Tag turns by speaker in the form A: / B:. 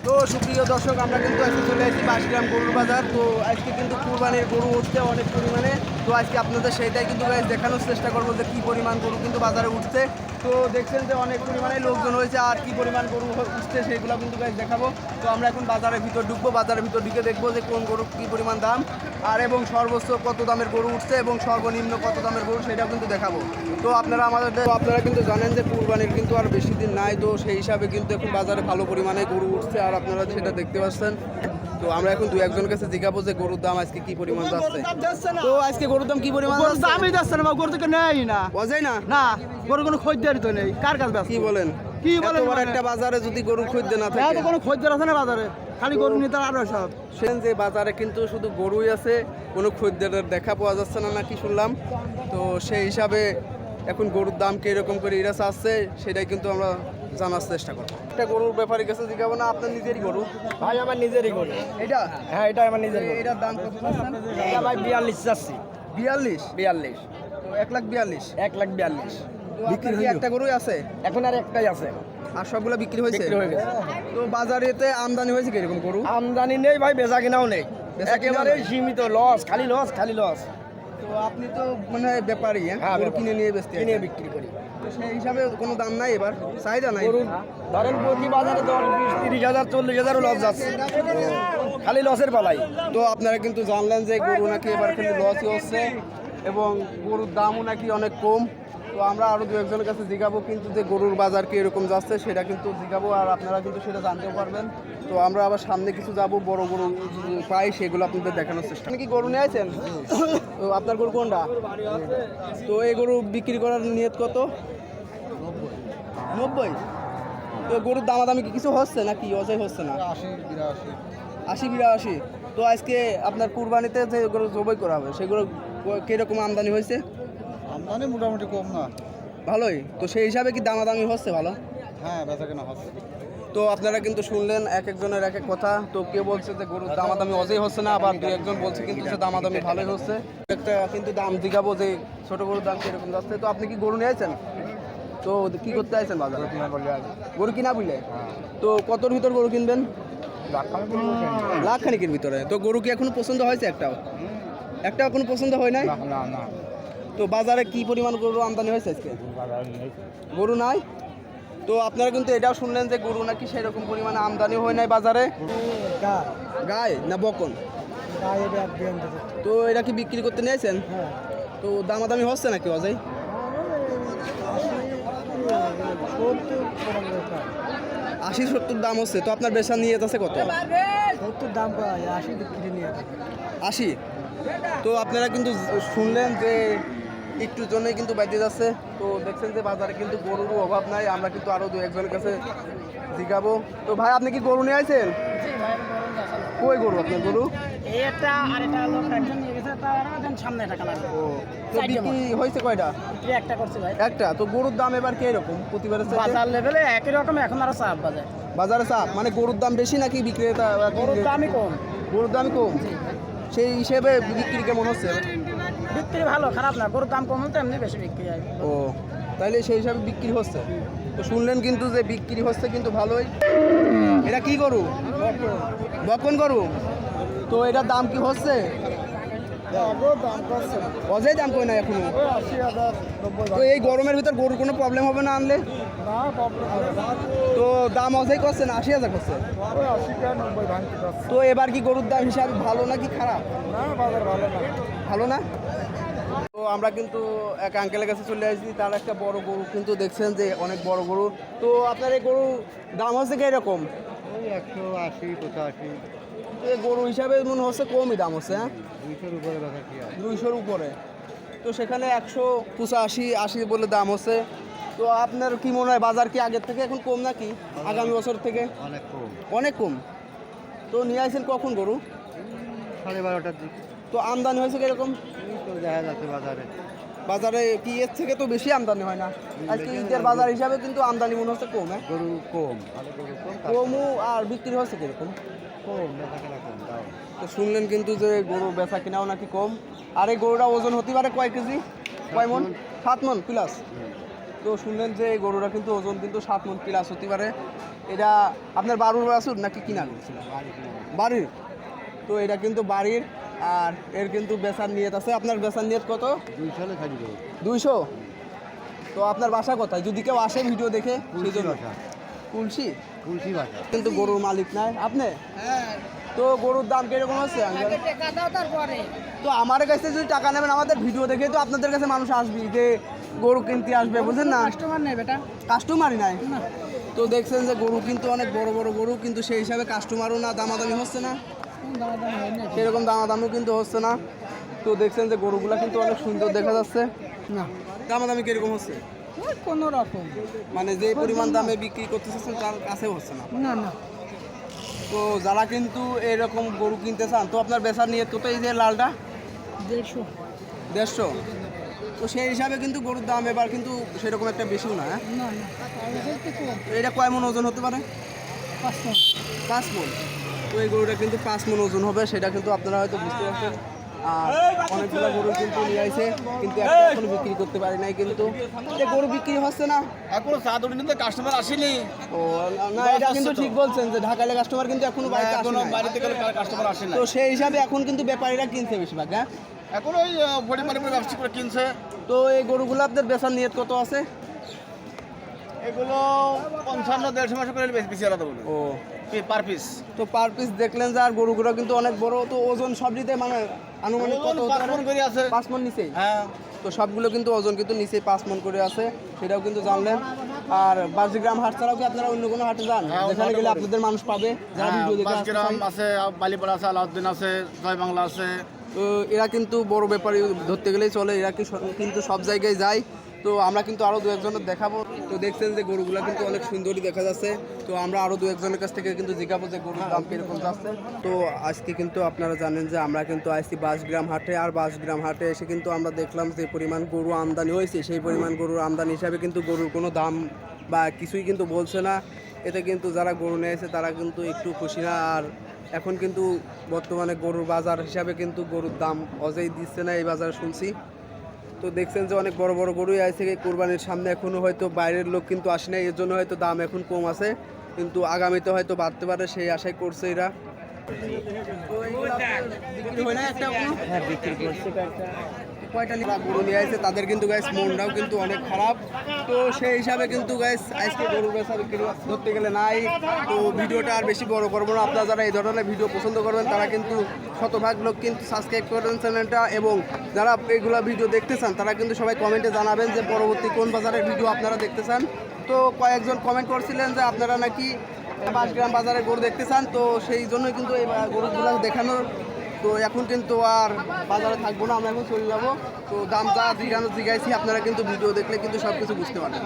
A: তো সুপ্রিয় দর্শক, আমরা কিন্তু আজকে চলে আসছি বাসগ্রাম গরুর বাজার। তো আজকে কিন্তু কুরবানির গরু উঠছে অনেক পরিমাণে। তো আজকে আপনাদের সেটাই কিন্তু দেখানোর চেষ্টা করবো যে কী পরিমাণ গরু কিন্তু বাজারে উঠছে। তো দেখছেন যে অনেক পরিমাণে লোকজন হয়েছে, আর কী পরিমাণ গরু উঠছে সেগুলো কিন্তু দেখাবো। তো আমরা এখন বাজারের ভিতর ঢুকবো, বাজারের ভিতর ঢুকে দেখবো যে কোন গরু কী পরিমাণ দাম, আর এবং সর্বোচ্চ কত দামের গরু উঠছে এবং সর্বনিম্ন কত দামের গরু সেটাও কিন্তু দেখাবো। তো আপনারা কিন্তু জানেন যে কুরবানির কিন্তু আর বেশি দিন নাই। তো সেই হিসাবে কিন্তু এখন বাজারে ভালো পরিমাণে গরু উঠছে, আর আপনারা সেটা দেখতে পাচ্ছেন। তো আমরা এখন দু একজনের কাছে জিজ্ঞাবো যে গরুর দাম আজকে কি পরিমাণ যাচ্ছে। তো আজকে গরুর দাম কি পরিমাণ যাচ্ছে?
B: দামই যাচ্ছে না, গরু থেকে নেই না,
A: বোঝাই না
B: না গরু কোনো খদ্দের তো নেই, কার কাছে
A: কি বলেন?
B: কি বলেন
A: এত বড় একটা বাজারে যদি গরু খদ্দের না থাকে,
B: তো কোনো খদ্দের আছে না বাজারে? খালি গরু নিতে আরো সব
A: সেন যে বাজারে কিন্তু শুধু গরুই আছে, কোনো খদ্দেরের দেখা পাওয়া যাচ্ছে না নাকি শুনলাম। তো সেই হিসাবে এখন গরুর দাম কিরকম করে এরা চাচ্ছে সেটাই কিন্তু আমরা জানার চেষ্টা করবো। একটা গরুর ব্যাপারে গেছে জিজ্ঞাবো না, আপনার নিজেরই গরু?
B: ভাই আমার নিজেরই গরু
A: এটা?
B: হ্যাঁ এটা আমার নিজের গরু।
A: এটার দাম কত চাচ্ছেন?
B: এটা ভাই 42 চাচ্ছি।
A: 42?
B: 42
A: তো 1,42,000।
B: 1,42,000
A: বিক্রি কি একটা গরুই আছে?
B: এখন আর একটাই আছে,
A: আর সবগুলো বিক্রি হয়েছে?
B: বিক্রি হয়ে গেছে।
A: তো বাজারেতে আমদানি হয়েছে কিরকম গরু?
B: আমদানি নেই ভাই, বেচা কিনাও নেই,
A: বেচা কিনাও
B: একেবারে
A: নেই।
B: সীমিত লস, খালি লস খালি লস।
A: তো আপনি তো মানে ব্যাপারী,
B: হ্যাঁ,
A: গরু কিনে নিয়ে বেচতে
B: কিনে বিক্রি করি।
A: তো সেই হিসাবে কোনো দাম নাই, এবার চাহিদা নাই।
B: গরুর ধরেন প্রতি বাজারে 10, 20, 30,000, 40,000 লস যাচ্ছে, খালি লসের পালাই।
A: তো আপনারা কিন্তু জানলেন যে গরু নাকি এবার কিন্তু লসই হচ্ছে এবং গরুর দামও নাকি অনেক কম। তো আমরা আরও দু একজনের কাছে জিজ্ঞাবো কিন্তু যে গরুর বাজার কি এরকম যাচ্ছে সেটা কিন্তু জিজ্ঞাবো, আর আপনারা কিন্তু সেটা জানতেও পারবেন। তো আমরা আবার সামনে কিছু যাব, বড় গরু পাই সেগুলো আপনাদের দেখানোর চেষ্টা। আপনি কি গরু নিয়ে আছেন? তো আপনার গরু কোনটা? তো এই গরু বিক্রি করার নিয়ত কত? 90। তো গরুর দামাদামি কি কিছু হচ্ছে নাকি অজয় হচ্ছে না? 80-82। তো আজকে আপনার কুরবানিতে যে গরু জবাই করা হবে সেগুলো কিরকম আমদানি হয়েছে?
B: আমদানি মোটামুটি কম না,
A: ভালোই। তো সেই হিসাবে কি দামাদামি হচ্ছে ভালো?
B: হ্যাঁ বেচা কেনা হচ্ছে।
A: তো আপনারা কিন্তু শুনলেন এক একজনের এক এক কথা। তো কেউ বলছে যে গরুর দামাদামি অজয় হচ্ছে না, আবার দু একজন বলছে কিন্তু যে দামাদামি ভালোই হচ্ছে। একটা কিন্তু দাম জিজ্ঞাবো যে ছোট গরুর দাম কিরকম যাচ্ছে। তো আপনি কি গরু নিয়েছেন? তো কি করতে আছেন বাজারে? গরু কিনা বুঝলে? তো কতর ভিতর গরু কিনবেন? লাখ খানিকের ভিতরে। তো গরু কি এখনো পছন্দ হয়েছে? একটাও এখনো পছন্দ হয় নাই?
B: না
A: তো বাজারে কি পরিমাণ গরু আমদানি হয়েছে আজকে? গরু নাই। তো আপনারা কিন্তু এটাও শুনলেন যে গরু নাকি সেরকম পরিমাণে আমদানি হয় নাই বাজারে। গায়ে না বকন? তো এটা কি বিক্রি করতে নিয়েছেন? তো দামাদামি হচ্ছে নাকি অজয়? 80-70 দাম হচ্ছে। তো আপনার বেচা নিয়ে আছে কত?
B: 70 দাম পায়, 80 বিক্রি নিয়ে
A: 80। তো আপনারা কিন্তু শুনলেন যে একটুর জন্যই কিন্তু বাইতে যাচ্ছে। তো দেখছেন যে বাজারে কিন্তু গরুর অভাব নাই। আমরা কিন্তু আরও দু একজনের কাছে জিজ্ঞাবো। তো ভাই আপনি কি গরু নিয়ে আছেন? কই গরু আপনার গরু?
B: এটা আর এটা লোক একজন নিয়ে গেছে, তার সামনে টাকা লাগবে।
A: ও, তো বিক্রি হয়েছে কয়টা?
B: একটা করছে ভাই।
A: একটা। তো গরুর দাম এবার কি এরকম প্রতিবারের চাইতে?
B: বাজার লেভেলে একই রকম, এখন আরো চাপ বাজার।
A: বাজারে চাপ মানে গরুর দাম বেশি নাকি বিক্রেতা?
B: গরুর দামই কম।
A: গরুর দামই কম। সেই হিসেবে বিক্রি কেমন হচ্ছে?
B: বিক্রি ভালো, খারাপ না। গরুর দাম কম তো এমনি বেশি বিক্রি হয়।
A: ও, তাইলে সেই হিসাবে বিক্রি হচ্ছে। তো শুনলেন কিন্তু যে বিক্রি হচ্ছে কিন্তু ভালোই। এটা কি গরু? বকন গরু। তো এটার দাম কি হচ্ছে? অজয় দাম কই না এখনো। তো এই গরমের ভিতর গরুর কোনো প্রবলেম হবে না আনলে? তো দাম অজয় করছে না 80,000 করছে? তো এবার কি গরুর দাম হিসাবে ভালো নাকি খারাপ? ভালো না। তো আমরা কিন্তু এক আঙ্কেলের কাছে চলে আসছি, তার একটা বড় গরু কিন্তু দেখছেন যে অনেক বড় গরু। তো আপনার এই গরু দাম হচ্ছে কি এরকম?
B: 180-85।
A: এই গরু হিসাবে মনে হচ্ছে কমই দাম হচ্ছে। হ্যাঁ
B: 200-র উপরে দেখা কি হয়?
A: 200-র উপরে। তো সেখানে 185-80 বলে দাম হচ্ছে। তো আপনার কি মনে হয় বাজার কি আগের থেকে এখন কম নাকি আগামী বছর থেকে?
B: অনেক কম।
A: অনেক কম। তো নিয়ে আসছেন কখন গরু?
B: 12:30টার দিকে।
A: তো আমদানি হয়েছে কিরকম?
B: দেখা যাচ্ছে বাজারে।
A: বাজারে কি এর থেকে তো বেশি আমদানি হয় না? আজকে ঈদের বাজার হিসাবে কিন্তু আমদানি মনে হচ্ছে কম। হ্যাঁ
B: গরু কম।
A: কমও। আর বিক্রি হচ্ছে কিরকম?
B: কম, বেচা কেনা কম।
A: তো শুনলেন কিন্তু যে গরু বেচা কিনাও নাকি কম। আর এই গরুটা ওজন হতে পারে কয় কেজি? কয় মন? 7 মন প্লাস। তো তো শুনলেন যে এই গরুটা কিন্তু ওজন কিন্তু 7 মণ প্লাস হতে পারে। এটা আপনার বাড়ির বাছুর নাকি কিনা গেছিল? বাড়ির। তো এটা কিন্তু বাড়ির, আর এর কিন্তু বেচার নিয়ত আছে। আপনার বেচার নিয়ত কত? 200। তো আপনার বাসা কোথায়? যদি কেউ আসে ভিডিও দেখে সেই জন্য। কুলসি কিন্তু গরুর মালিক নাই আপনি? তো গরুর দাম কিরকম হচ্ছে? তো আমার কাছে যদি টাকা নেবেন, আমাদের ভিডিও দেখে তো আপনাদের কাছে মানুষ আসবে যে গরু কিনতে আসবে, বুঝলেন না?
B: কাস্টমার নেই বেটা,
A: কাস্টমারই নাই। তো দেখছেন যে গরু কিন্তু অনেক বড় বড় গরু, কিন্তু সেই হিসাবে কাস্টমারও না, দামাদামি হচ্ছে না, সেরকম দামাদামিও কিন্তু হচ্ছে না। তো দেখছেন যে গরুগুলা কিন্তু অনেক সুন্দর দেখা যাচ্ছে।
B: না
A: দামাদামি কিরকম হচ্ছে?
B: কোনো রকম
A: মানে যে পরিমাণ দামে বিক্রি করতে চাচ্ছেন তার কাছেও হচ্ছে না।
B: না না।
A: তো যারা কিন্তু এরকম গরু কিনতে চান, তো আপনার বেচার নিয়ে কত? এই যে লালটা 150। তো সেই হিসাবে কিন্তু গরুর দাম এবার কিন্তু সেরকম একটা বেশিও না। হ্যাঁ, তো এটা কয় মণ ওজন হতে পারে? 5 মণ। তো এই গরুটা কিন্তু 5 মণ ওজন হবে, সেটা কিন্তু আপনারা হয়তো বুঝতে পারছেন। আর অনেকগুলো গরু কিন্তু নিয়ে আসে, কিন্তু একটা এখনো বিক্রি করতে পারি নাই। কিন্তু এই গরু বিক্রি হচ্ছে না
B: এখনো চা দোকানে কিন্তু কাস্টমার আসেনি।
A: ও না, এটা কিন্তু ঠিক বলছেন যে ঢাকালে কাস্টমার কিন্তু এখনো বাড়িতে আসে
B: এখনো
A: নাই।
B: বাড়িতে গেলে কাস্টমার আসে না।
A: তো সেই হিসাবে এখন কিন্তু ব্যাপারীরা কিনছে বেশিরভাগ। হ্যাঁ,
B: এখন ওই পরিমাণে ব্যবসা করে কিনছে।
A: তো এই গরুগুলো আপনার বেচার নিয়ত কত আছে?
B: এগুলো 55-150 মাস করে বেশি আলাদা বলে।
A: ও,
B: পার পিস।
A: তো পার পিস দেখলেন যে, আর গরুগুলো কিন্তু অনেক বড়। তো ওজন সব দিতে মানে আনুমানিক কত?
B: 5 মণ করে আছে।
A: 5 মণ নিচেই।
B: হ্যাঁ,
A: তো সবগুলো কিন্তু ওজন কিন্তু নিচে 5 মণ করে আছে, সেটাও কিন্তু জানলেন। আর বাজিগ্রাম হাট ছাড়াও কি আপনারা অন্য কোনো হাটে যান,
B: হ্যাঁ,
A: যেখানে গেলে আপনাদের মানুষ পাবে যারা ভিডিও দেখে আসতে
B: গ্রাম
A: চায়?
B: আছে, বালিপাড়া আছে, আলাউদ্দিন আছে, জয় বাংলা আছে।
A: তো এরা কিন্তু বড় ব্যাপারী ধরতে গেলেই চলে, এরা কিন্তু সব জায়গায় যায়। তো আমরা কিন্তু আরও দু একজনের দেখাবো। তো দেখছেন যে গরুগুলা কিন্তু অনেক সুন্দরই দেখা যাচ্ছে। তো আমরা আরও দু একজনের কাছ থেকে কিন্তু জিজ্ঞাবো যে গরুর দাম কীরকম যাচ্ছে। তো আজকে কিন্তু আপনারা জানেন যে আমরা কিন্তু আসছি বাঁশগ্রাম হাটে, আর বাঁশগ্রাম হাটে এসে কিন্তু আমরা দেখলাম যে পরিমাণ গরু আমদানি হয়েছে, সেই পরিমাণ গরুর আমদানি হিসাবে কিন্তু গরুর কোনো দাম বা কিছুই কিন্তু বলছে না। এতে কিন্তু যারা গরু নিয়েছে তারা কিন্তু একটু খুশি না। আর এখন কিন্তু বর্তমানে গরুর বাজার হিসাবে কিন্তু গরুর দাম অজেই দিচ্ছে না, এই বাজারে শুনছি। তো দেখছেন যে অনেক বড় বড় গরুই আছে কোরবানির সামনে, এখনও হয়তো বাইরের লোক কিন্তু আসে না, এর জন্য হয়তো দাম এখন কম আছে, কিন্তু আগামীতে হয়তো বাড়তে পারে সেই আশাই করছে এরা। হ্যাঁ, বিক্রি করছে কয়টা গরু নিয়ে আসছে, তাদের কিন্তু গাইস মনটাও কিন্তু অনেক খারাপ। তো সেই হিসাবে কিন্তু গাইস আজকে গরু বেচা বিক্রি ধরতে গেলে নাই। তো ভিডিওটা আর বেশি বড় করবো না। আপনারা যারা এই ধরনের ভিডিও পছন্দ করবেন তারা কিন্তু শতভাগ লোক কিন্তু সাবস্ক্রাইব করবেন চ্যানেলটা, এবং যারা এইগুলো ভিডিও দেখতে চান তারা কিন্তু সবাই কমেন্টে জানাবেন যে পরবর্তী কোন বাজারের ভিডিও আপনারা দেখতে চান। তো কয়েকজন কমেন্ট করছিলেন যে আপনারা নাকি বাঁশগ্রাম বাজারে গরু দেখতে চান, তো সেই জন্যই কিন্তু এই গরুগুলো দেখানোর। তো এখন কিন্তু আর বাজারে থাকবো না, আমরা এখন চলে যাবো। তো দাম যা জিজ্ঞাসি আপনারা কিন্তু ভিডিও দেখলে কিন্তু সব কিছু বুঝতে পারবেন।